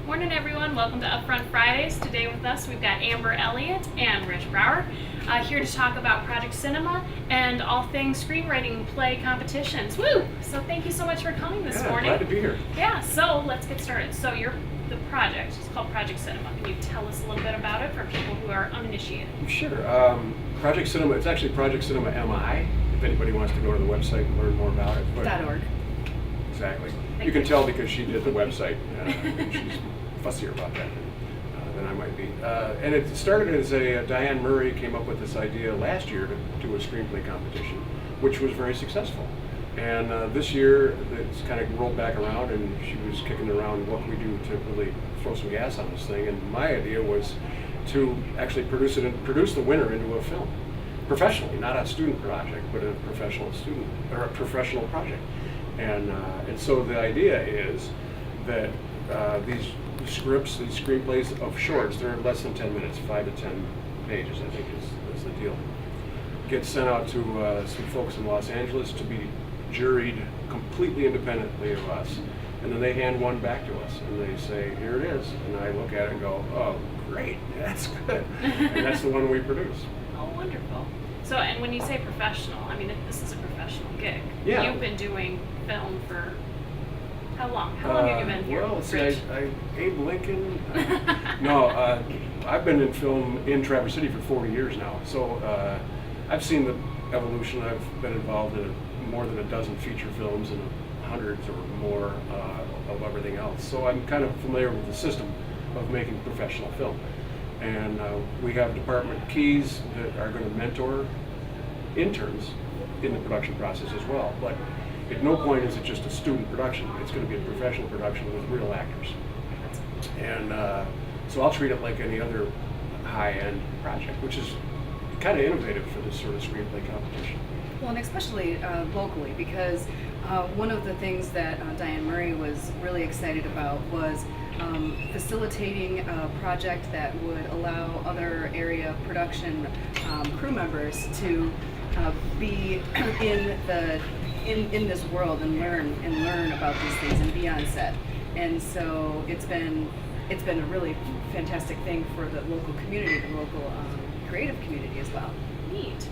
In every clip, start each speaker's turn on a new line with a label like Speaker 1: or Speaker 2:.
Speaker 1: Morning, everyone. Welcome to Upfront Fridays. Today with us, we've got Amber Elliott and Rich Brauer here to talk about Project Cinema and all things screenwriting play competitions. Woo! So thank you so much for coming this morning.
Speaker 2: Glad to be here.
Speaker 1: Yeah, so let's get started. So the project is called Project Cinema. Can you tell us a little bit about it for people who are uninitiated?
Speaker 2: Sure. Project Cinema, it's actually Project Cinema MI, if anybody wants to go to the website and learn more about it.
Speaker 1: .org.
Speaker 2: Exactly. You can tell because she did the website. She's fussier about that than I might be. And it started as Diane Murray came up with this idea last year to do a screenplay competition, which was very successful. And this year, it's kind of rolled back around, and she was kicking around what we do to really throw some gas on this thing. And my idea was to actually produce the winner into a film, professionally, not a student project, but a professional student or a professional project. And so the idea is that these scripts, these screenplays of shorts, they're less than 10 minutes, 5 to 10 pages, I think is the deal. Get sent out to some folks in Los Angeles to be juried completely independently of us. And then they hand one back to us and they say, here it is. And I look at it and go, oh, great, that's good. And that's the one we produce.
Speaker 1: Oh, wonderful. So, and when you say professional, I mean, this is a professional gig.
Speaker 2: Yeah.
Speaker 1: You've been doing film for how long? How long have you been here?
Speaker 2: Well, let's see,
Speaker 1: Rich?
Speaker 2: Abe Lincoln. I've been in film in Traverse City for 40 years now. So I've seen the evolution. I've been involved in more than a dozen feature films and hundreds or more of everything else. So I'm kind of familiar with the system of making professional film. And we have department keys that are going to mentor interns in the production process as well. But at no point is it just a student production. It's going to be a professional production with real actors. And so I'll treat it like any other high-end project, which is kind of innovative for this sort of screenplay competition.
Speaker 3: Well, and especially locally, because one of the things that Diane Murray was really excited about was facilitating a project that would allow other area production crew members to be in this world and learn about these things and be on set. And so it's been a really fantastic thing for the local community, the local creative community as well.
Speaker 1: Neat.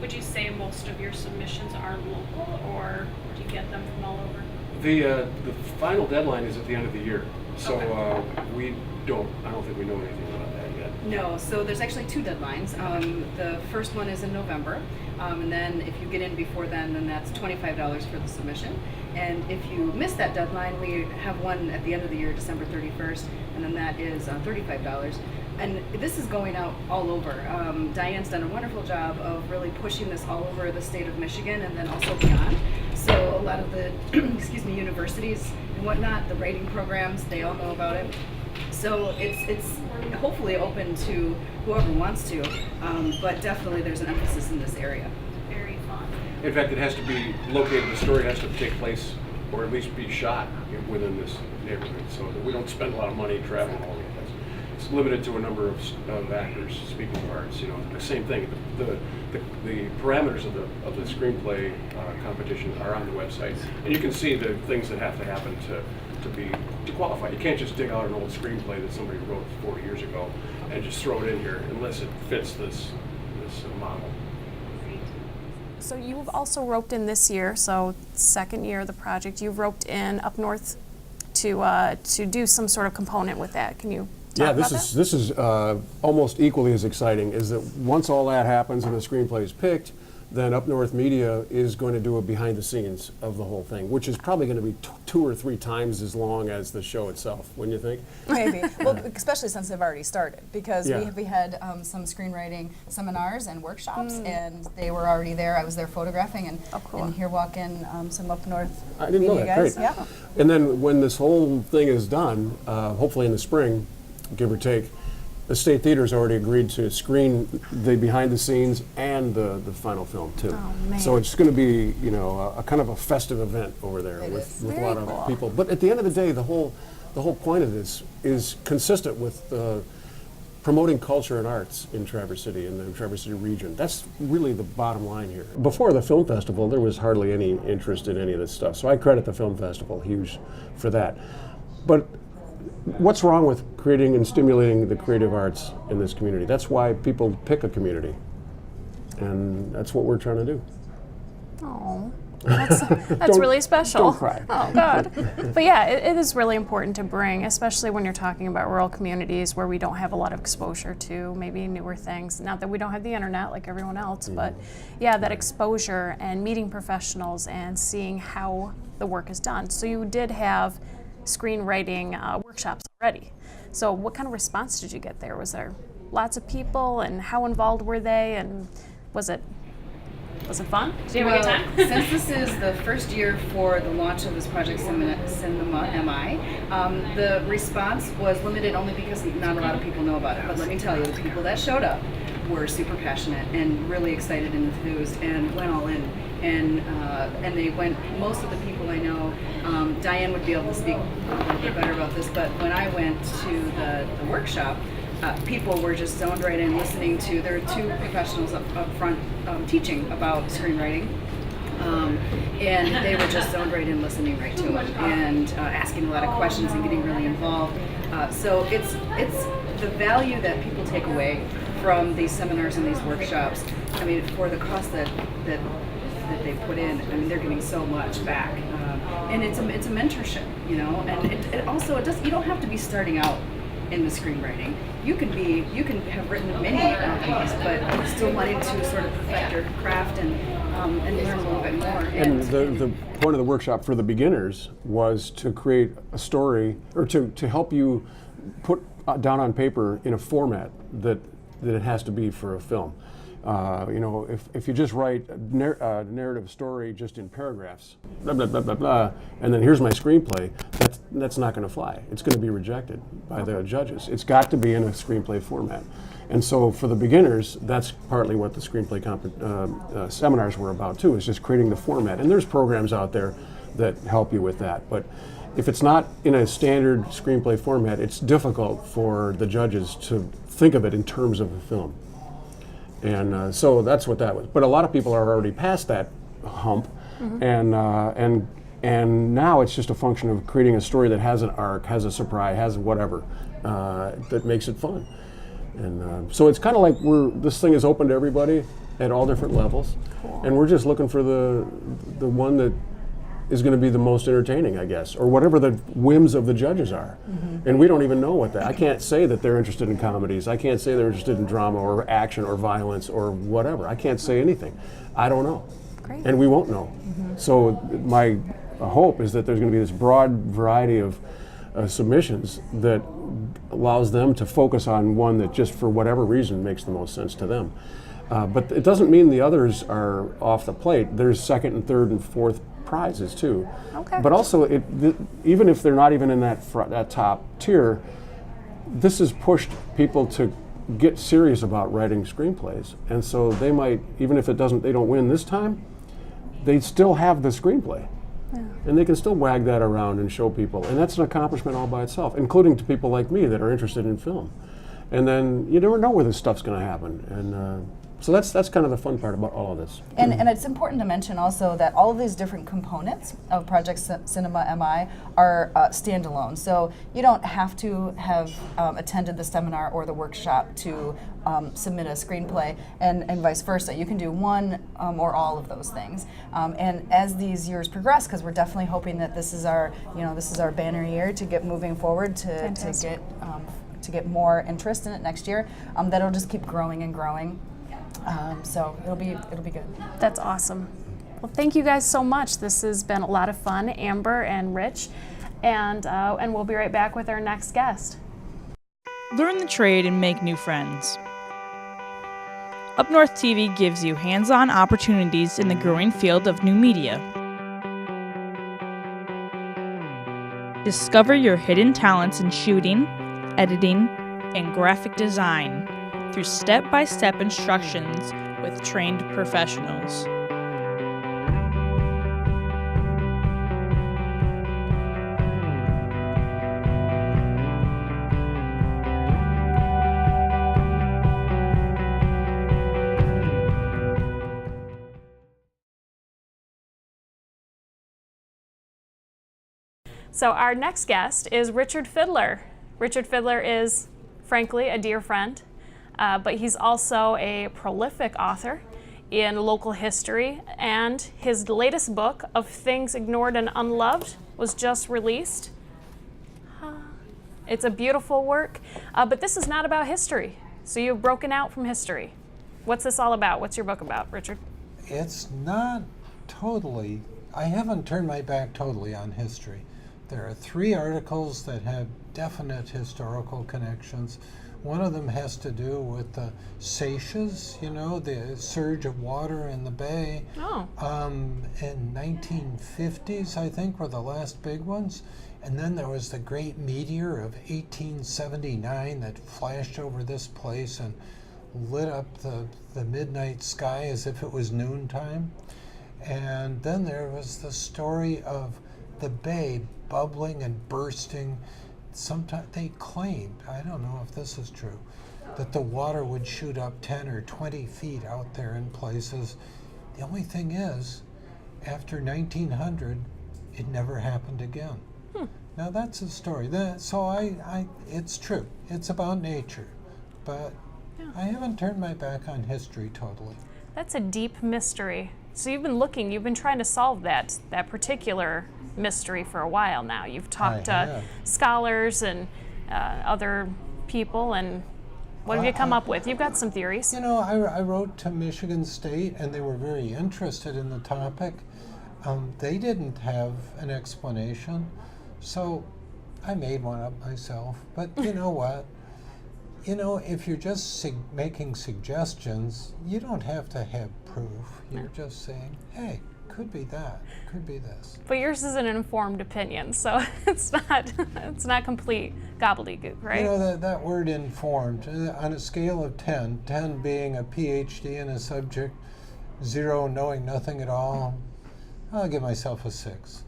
Speaker 1: Would you say most of your submissions are local, or do you get them from all over?
Speaker 2: The final deadline is at the end of the year, so
Speaker 1: Okay.
Speaker 2: I don't think we know anything about that yet.
Speaker 3: No, so there's actually two deadlines. The first one is in November, and then if you get in before then that's $25 for the submission. And if you miss that deadline, we have one at the end of the year, December 31st, and then that is $35. And this is going out all over. Diane's done a wonderful job of really pushing this all over the state of Michigan and then also beyond. So a lot of the universities and whatnot, the writing programs, they all know about it. So it's hopefully open to whoever wants to, but definitely there's an emphasis in this area.
Speaker 1: Very fun.
Speaker 2: In fact, it has to be located, the story has to take place, or at least be shot within this neighborhood, so that we don't spend a lot of money traveling all over the place. It's limited to a number of actors speaking parts. The same thing. The parameters of the screenplay competition are on the website, and you can see the things that have to happen to qualify. You can't just dig out an old screenplay that somebody wrote 40 years ago and just throw it in here unless it fits this model.
Speaker 4: So you've also roped in this year, so second year of the project, you've roped in up north to do some sort of component with that. Can you talk about that?
Speaker 5: This is almost equally as exciting. Is that once all that happens and the screenplay is picked, then Up North Media is going to do a behind the scenes of the whole thing, which is probably going to be 2 or 3 times as long as the show itself, wouldn't you think?
Speaker 6: Maybe. Well, especially since they've already started, because
Speaker 5: Yeah.
Speaker 6: we had some screenwriting seminars and workshops, and they were already there. I was there photographing, and,
Speaker 4: Oh, cool.
Speaker 6: and here walk in some Up North
Speaker 5: I didn't know
Speaker 6: media
Speaker 5: that.
Speaker 6: guys.
Speaker 5: Great.
Speaker 6: Yeah.
Speaker 5: And then when this whole thing is done, hopefully in the spring, give or take, the State Theater's already agreed to screen the behind the scenes and the final film too.
Speaker 4: Oh, man.
Speaker 5: So it's going to be, a kind of a festive event over there
Speaker 6: It
Speaker 5: with
Speaker 6: is.
Speaker 5: a
Speaker 4: Very
Speaker 5: lot
Speaker 4: cool.
Speaker 5: of people. But at the end of the day, the whole point of this is consistent with promoting culture and arts in Traverse City and the Traverse City region. That's really the bottom line here. Before the film festival, there was hardly any interest in any of this stuff. So I credit the film festival huge for that. But what's wrong with creating and stimulating the creative arts in this community? That's why people pick a community. And that's what we're trying to do.
Speaker 4: Oh, that's
Speaker 5: Don't-
Speaker 4: really special.
Speaker 5: don't cry.
Speaker 4: Oh, God. But yeah, it is really important to bring, especially when you're talking about rural communities where we don't have a lot of exposure to maybe newer things. Not that we don't have the internet like everyone else, but yeah, that exposure and meeting professionals and seeing how the work is done. So you did have screenwriting workshops already. So what kind of response did you get there? Was there lots of people, and how involved were they, and was it fun? Did you have a good time?
Speaker 3: Since this is the first year for the launch of this project Cinema MI, the response was limited only because not a lot of people know about it. But let me tell you, the people that showed up were super passionate and really excited and enthused and went all in. And they went, most of the people I know, Diane would be able to speak a little bit better about this, but when I went to the workshop, people were just zoned right in listening to, there are two professionals up front teaching about screenwriting. And they were just zoned right in listening right to it and asking a lot of questions and getting really involved. So it's the value that people take away from these seminars and these workshops. I mean, for the cost that they put in, I mean, they're getting so much back. And it's a mentorship, you know, and it also, you don't have to be starting out in the screenwriting. You can have written many of these, but still wanting to sort of perfect your craft and learn a little bit more.
Speaker 5: And the point of the workshop for the beginners was to create a story, or to help you put down on paper in a format that it has to be for a film. You know, if you just write a narrative story just in paragraphs, blah, blah, blah, blah, blah, and then here's my screenplay, that's not going to fly. It's going to be rejected by the judges. It's got to be in a screenplay format. And so for the beginners, that's partly what the screenplay seminars were about too, is just creating the format. And there's programs out there that help you with that. But if it's not in a standard screenplay format, it's difficult for the judges to think of it in terms of a film. And so that's what that was. But a lot of people are already past that hump, and now it's just a function of creating a story that has an arc, has a surprise, has whatever that makes it fun. And so it's kind of like this thing is open to everybody at all different levels, and we're just looking for the one that is going to be the most entertaining, I guess, or whatever the whims of the judges are. And we don't even know what that. I can't say that they're interested in comedies. I can't say they're interested in drama or action or violence or whatever. I can't say anything. I don't know.
Speaker 4: Great.
Speaker 5: And we won't know. So my hope is that there's going to be this broad variety of submissions that allows them to focus on one that just for whatever reason makes the most sense to them. But it doesn't mean the others are off the plate. There's second and third and fourth prizes too.
Speaker 4: Okay.
Speaker 5: But also, even if they're not even in that top tier, this has pushed people to get serious about writing screenplays. And so they might, even if they don't win this time, they still have the screenplay.
Speaker 4: Yeah.
Speaker 5: And they can still wag that around and show people. And that's an accomplishment all by itself, including to people like me that are interested in film. And then you never know where this stuff's going to happen. And so that's kind of the fun part about all of this.
Speaker 6: And it's important to mention also that all of these different components of Project Cinema MI are standalone. So you don't have to have attended the seminar or the workshop to submit a screenplay, and vice versa. You can do one or all of those things. And as these years progress, because we're definitely hoping that this is our banner year to get moving forward to get more interest in it next year, that'll just keep growing and growing. So it'll be good.
Speaker 4: That's awesome. Well, thank you guys so much. This has been a lot of fun, Amber and Rich, and we'll be right back with our next guest.
Speaker 7: Learn the trade and make new friends. Up North TV gives you hands-on opportunities in the growing field of new media. Discover your hidden talents in shooting, editing, and graphic design through step-by-step instructions with trained professionals.
Speaker 4: So our next guest is Richard Fidler. Richard Fidler is, frankly, a dear friend, but he's also a prolific author in local history, and his latest book of Things Ignored and Unloved was just released. It's a beautiful work, but this is not about history. So you've broken out from history. What's this all about? What's your book about, Richard?
Speaker 8: It's not totally, I haven't turned my back totally on history. There are 3 articles that have definite historical connections. One of them has to do with the seiches, you know, the surge of water in the bay.
Speaker 4: Oh.
Speaker 8: In 1950s, I think, were the last big ones. And then there was the great meteor of 1879 that flashed over this place and lit up the midnight sky as if it was noontime. And then there was the story of the bay bubbling and bursting. Sometimes they claimed, I don't know if this is true, that the water would shoot up 10 or 20 feet out there in places. The only thing is, after 1900, it never happened again. Now that's a story. It's true. It's about nature, but I haven't turned my back on history totally.
Speaker 4: That's a deep mystery. So you've been looking, you've been trying to solve that particular mystery for a while now. You've talked to scholars and other people, and what have you come up with? You've got some theories.
Speaker 8: You know, I wrote to Michigan State, and they were very interested in the topic. They didn't have an explanation, so I made one up myself. But you know what? You know, if you're just making suggestions, you don't have to have proof. You're just saying, hey, could be that, could be this.
Speaker 4: But yours is an informed opinion, so it's not complete gobbledygook, right?
Speaker 8: You know, that word informed, on a scale of 10, 10 being a PhD in a subject, 0 knowing nothing at all, I'll give myself a 6.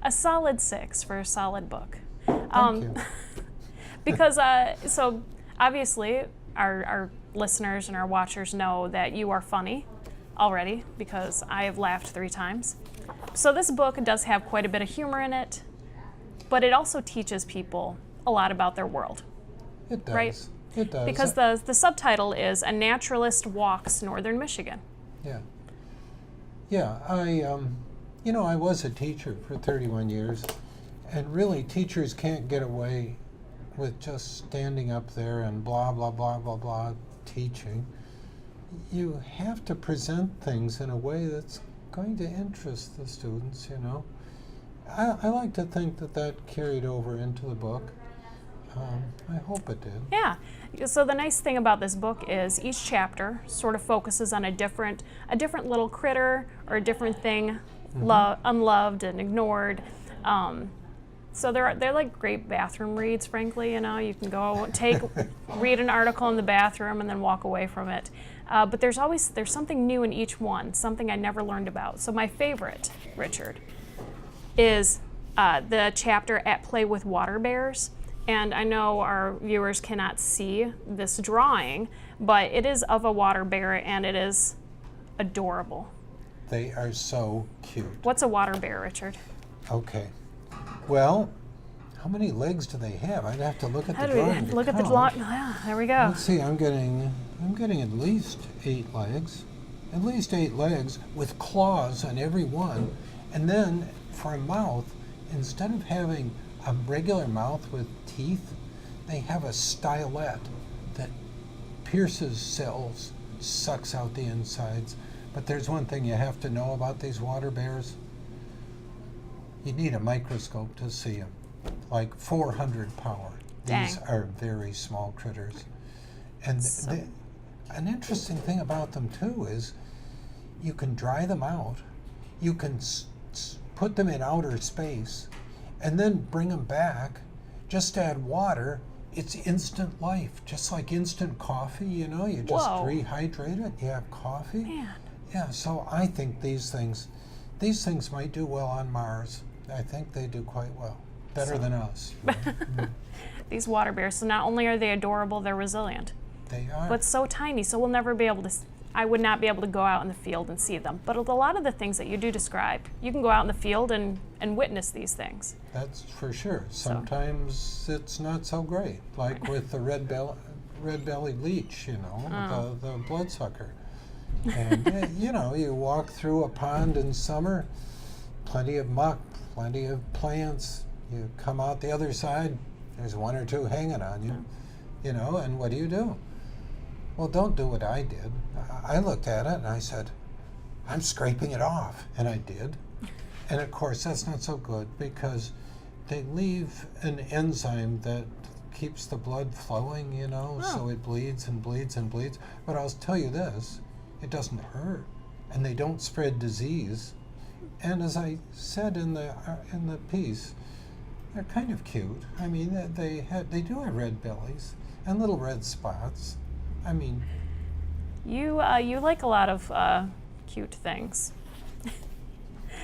Speaker 4: A solid 6 for a solid book.
Speaker 8: Thank you.
Speaker 4: Because, so obviously our listeners and our watchers know that you are funny already, because I have laughed 3 times. So this book does have quite a bit of humor in it, but it also teaches people a lot about their world.
Speaker 8: It does.
Speaker 4: Right?
Speaker 8: It does.
Speaker 4: Because the subtitle is A Naturalist Walks Northern Michigan.
Speaker 8: Yeah. Yeah, I was a teacher for 31 years, and really teachers can't get away with just standing up there and blah, blah, blah, blah, blah, teaching. You have to present things in a way that's going to interest the students, you know. I like to think that carried over into the book. I hope it did.
Speaker 4: Yeah. So the nice thing about this book is each chapter sort of focuses on a different little critter or a different thing, unloved and ignored. So they're like great bathroom reads, frankly. You know, you can go read an article in the bathroom and then walk away from it. But there's something new in each one, something I never learned about. So my favorite, Richard, is the chapter At Play with Water Bears. And I know our viewers cannot see this drawing, but it is of a water bear, and it is adorable.
Speaker 8: They are so cute.
Speaker 4: What's a water bear, Richard?
Speaker 8: Okay. Well, how many legs do they have? I'd have to look at the drawing.
Speaker 4: Look at the drawing. Yeah, there we go.
Speaker 8: Let's see. I'm getting at least 8 legs. At least 8 legs with claws on every one. And then for a mouth, instead of having a regular mouth with teeth, they have a stylet that pierces cells, sucks out the insides. But there's one thing you have to know about these water bears. You need a microscope to see them, like 400 power. These are very small critters. And an interesting thing about them too is you can dry them out, you can put them in outer space, and then bring them back, just add water. It's instant life, just like instant coffee, you know, you just rehydrate it, you have coffee.
Speaker 4: Man.
Speaker 8: Yeah, so I think these things might do well on Mars. I think they do quite well, better than us.
Speaker 4: These water bears, so not only are they adorable, they're resilient.
Speaker 8: They are.
Speaker 4: But so tiny, so we'll never be able to I would not be able to go out in the field and see them. But a lot of the things that you do describe, you can go out in the field and witness these things.
Speaker 8: That's for sure. Sometimes it's not so great, like with the red-bellied leech, the bloodsucker. And you walk through a pond in summer, plenty of muck, plenty of plants. You come out the other side, there's one or two hanging on you, and what do? Well, don't do what I did. I looked at it and I said, I'm scraping it off. And I did. And of course, that's not so good because they leave an enzyme that keeps the blood flowing, so it bleeds and bleeds and bleeds. But I'll tell you this, it doesn't hurt. And they don't spread disease. And as I said in the piece, they're kind of cute. I mean, they do have red bellies and little red spots. I mean,
Speaker 4: you like a lot of cute things.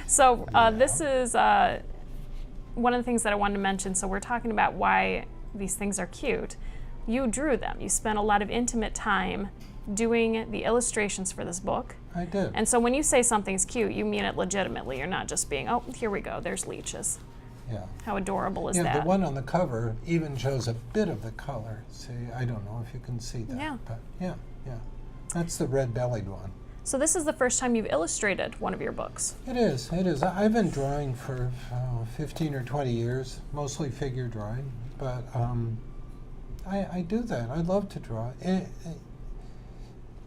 Speaker 4: So this is one of the things that I wanted to mention. So we're talking about why these things are cute. You drew them. You spent a lot of intimate time doing the illustrations for this book.
Speaker 8: I did.
Speaker 4: And so when you say something's cute, you mean it legitimately. You're not just being, oh, here we go, there's leeches.
Speaker 8: Yeah.
Speaker 4: How adorable is
Speaker 8: Yeah,
Speaker 4: that?
Speaker 8: the one on the cover even shows a bit of the color. See, I don't know if you can see that.
Speaker 4: Yeah.
Speaker 8: But yeah. That's the red-bellied one.
Speaker 4: So this is the first time you've illustrated one of your books.
Speaker 8: It is. I've been drawing for 15 or 20 years, mostly figure drawing, but I do that. I love to draw.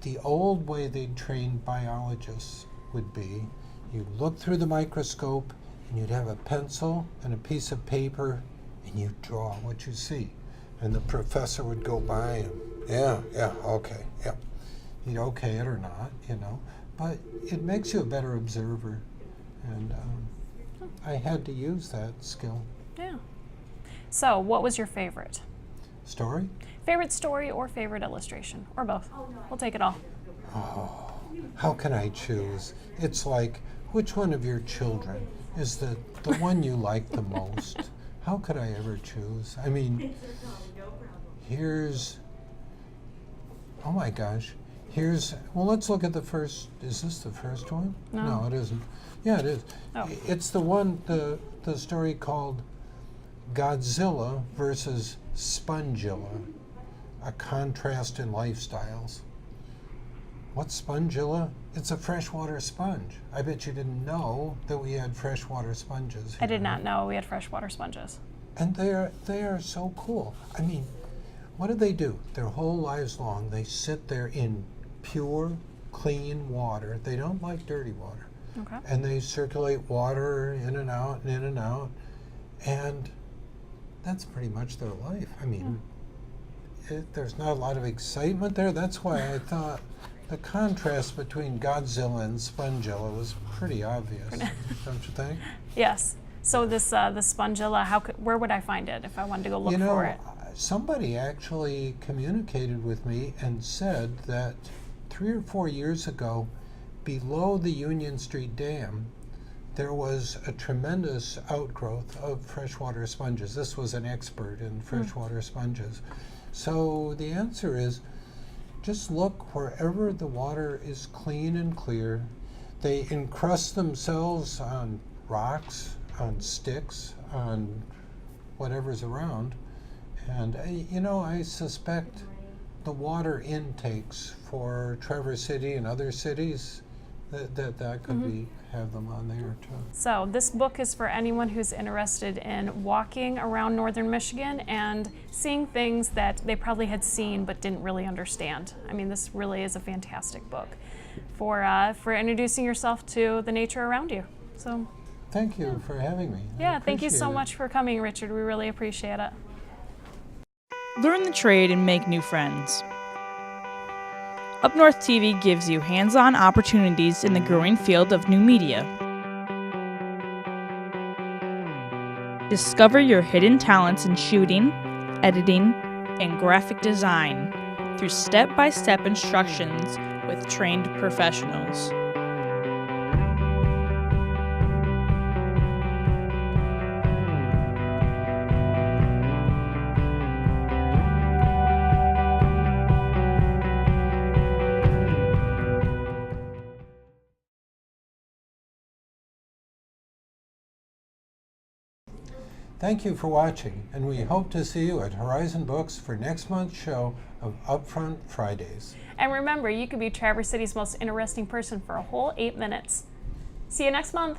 Speaker 8: The old way they trained biologists would be, you look through the microscope and you'd have a pencil and a piece of paper and you draw what you see. And the professor would go by and, okay. He'd okay it or not, But it makes you a better observer. And I had to use that skill.
Speaker 4: Yeah. So what was your favorite?
Speaker 8: Story?
Speaker 4: Favorite story or favorite illustration? Or both? We'll take it all.
Speaker 8: Oh, how can I choose? It's like, which one of your children is the one you like the most? How could I ever choose? I mean, oh my gosh. Well, let's look at the first. Is this the first one? No, it isn't. Yeah, it is.
Speaker 4: Oh.
Speaker 8: It's the one, the story called Godzilla versus Spongilla, a contrast in lifestyles. What's Spongilla? It's a freshwater sponge. I bet you didn't know that we had freshwater sponges here.
Speaker 4: I did not know we had freshwater sponges.
Speaker 8: And they are so cool. I mean, what do? Their whole lives long, they sit there in pure, clean water. They don't like dirty water.
Speaker 4: Okay.
Speaker 8: And they circulate water in and out and in and out. And that's pretty much their life. I mean, there's not a lot of excitement there. That's why I thought the contrast between Godzilla and Spongilla was pretty obvious, don't you think?
Speaker 4: Yes. So this the Spongilla, where would I find it if I wanted to go look for it?
Speaker 8: Somebody actually communicated with me and said that 3 or 4 years ago, below the Union Street Dam, there was a tremendous outgrowth of freshwater sponges. This was an expert in freshwater sponges. So the answer is, just look wherever the water is clean and clear. They encrust themselves on rocks, on sticks, on whatever's around. And I suspect the water intakes for Traverse City and other cities, that could have them on there too.
Speaker 4: So this book is for anyone who's interested in walking around northern Michigan and seeing things that they probably had seen but didn't really understand. I mean, this really is a fantastic book for introducing yourself to the nature around you. So
Speaker 8: thank you for having me.
Speaker 4: Yeah, thank you so much for coming, Richard. We really appreciate it.
Speaker 7: Learn the trade and make new friends. Up North TV gives you hands-on opportunities in the growing field of new media. Discover your hidden talents in shooting, editing, and graphic design through step-by-step instructions with trained professionals.
Speaker 8: Thank you for watching, and we hope to see you at Horizon Books for next month's show of Upfront Fridays.
Speaker 4: And remember, you could be Traverse City's most interesting person for a whole 8 minutes. See you next month.